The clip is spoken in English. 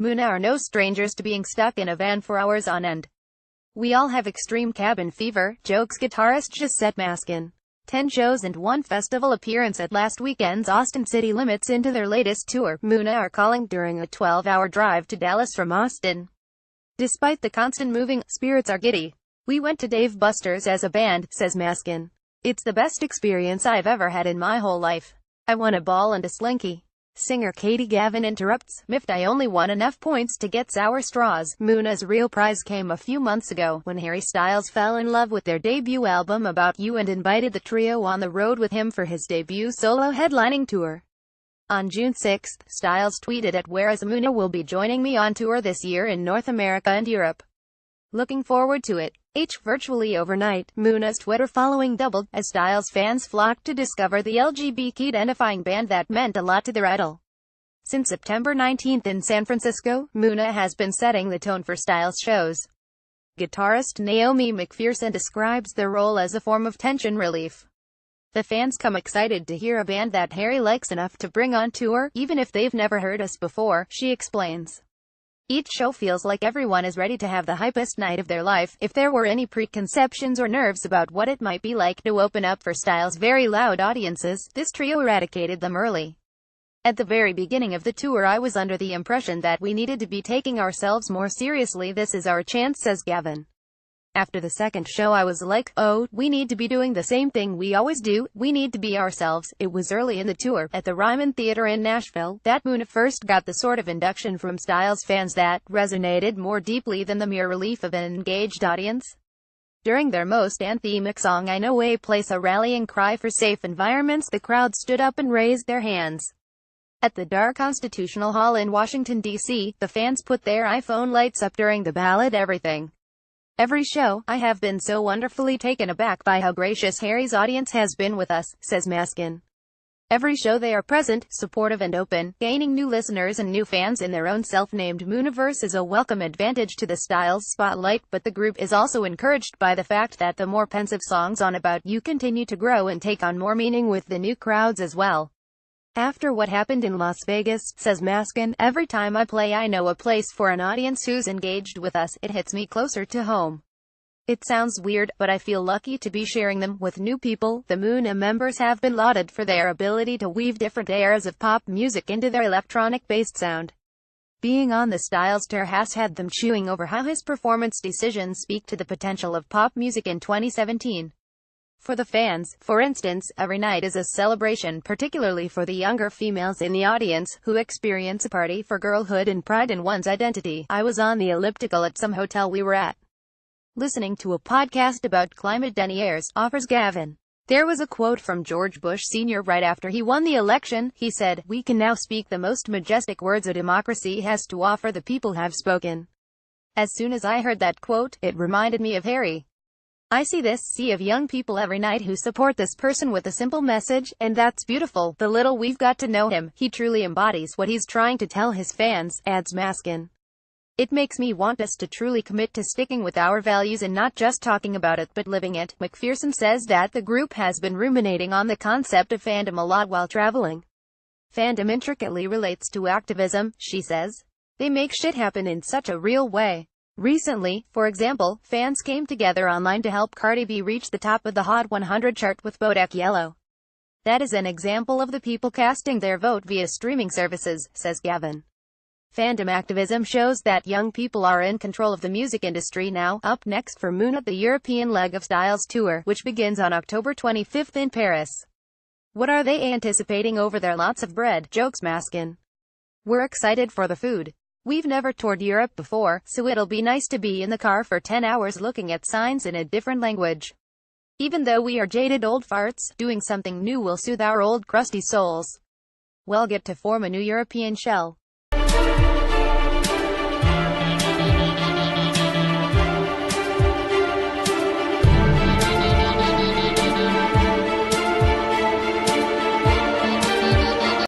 Muna are no strangers to being stuck in a van for hours on end. We all have extreme cabin fever, jokes guitarist Josette Maskin. 10 shows and 1 festival appearance at last weekend's Austin City Limits into their latest tour. Muna are calling during a 12-hour drive to Dallas from Austin. Despite the constant moving, spirits are giddy. We went to Dave Buster's as a band, says Maskin. It's the best experience I've ever had in my whole life. I won a ball and a slinky. Singer Katie Gavin interrupts, miffed I only won enough points to get sour straws. Muna's real prize came a few months ago, when Harry Styles fell in love with their debut album About You and invited the trio on the road with him for his debut solo headlining tour. On June 6, Styles tweeted at Whereas Muna will be joining me on tour this year in North America and Europe. Looking forward to it. Virtually overnight, Muna's Twitter following doubled, as Styles fans flocked to discover the LGBT-identifying band that meant a lot to their idol. Since September 19 in San Francisco, Muna has been setting the tone for Styles shows. Guitarist Naomi McPherson describes their role as a form of tension relief. The fans come excited to hear a band that Harry likes enough to bring on tour, even if they've never heard us before, she explains. Each show feels like everyone is ready to have the hypest night of their life. If there were any preconceptions or nerves about what it might be like to open up for Styles' very loud audiences, this trio eradicated them early. At the very beginning of the tour I was under the impression that we needed to be taking ourselves more seriously. This is our chance, says Gavin. After the second show I was like, oh, we need to be doing the same thing we always do, we need to be ourselves. It was early in the tour, at the Ryman Theater in Nashville, that Muna first got the sort of induction from Styles fans that resonated more deeply than the mere relief of an engaged audience. During their most anthemic song I Know a Place, a rallying cry for safe environments, the crowd stood up and raised their hands. At the Dar Constitutional Hall in Washington, D.C., the fans put their iPhone lights up during the ballad Everything. Every show, I have been so wonderfully taken aback by how gracious Harry's audience has been with us, says Maskin. Every show they are present, supportive and open, gaining new listeners and new fans in their own self-named Mooniverse is a welcome advantage to the Styles spotlight, but the group is also encouraged by the fact that the more pensive songs on About You continue to grow and take on more meaning with the new crowds as well. After what happened in Las Vegas, says Maskin, every time I play I Know a Place for an audience who's engaged with us, it hits me closer to home. It sounds weird, but I feel lucky to be sharing them with new people. The Muna members have been lauded for their ability to weave different eras of pop music into their electronic-based sound. Being on the Styles tour has had them chewing over how his performance decisions speak to the potential of pop music in 2017. For the fans, for instance, every night is a celebration, particularly for the younger females in the audience, who experience a party for girlhood and pride in one's identity. I was on the elliptical at some hotel we were at, listening to a podcast about climate deniers, offers Gavin. There was a quote from George Bush Sr. right after he won the election. He said, "We can now speak the most majestic words a democracy has to offer. The people have spoken." As soon as I heard that quote, it reminded me of Harry. I see this sea of young people every night who support this person with a simple message, and that's beautiful. The little we've got to know him, he truly embodies what he's trying to tell his fans, adds Maskin. It makes me want us to truly commit to sticking with our values and not just talking about it, but living it. McPherson says that the group has been ruminating on the concept of fandom a lot while traveling. Fandom intricately relates to activism, she says. They make shit happen in such a real way. Recently, for example, fans came together online to help Cardi B reach the top of the Hot 100 chart with Bodak Yellow. That is an example of the people casting their vote via streaming services, says Gavin. Fandom activism shows that young people are in control of the music industry now. Up next for Muna, the European leg of Styles tour, which begins on October 25 in Paris. What are they anticipating over there? Lots of bread, jokes Maskin. We're excited for the food. We've never toured Europe before, so it'll be nice to be in the car for 10 hours looking at signs in a different language. Even though we are jaded old farts, doing something new will soothe our old crusty souls. We'll get to form a new European shell.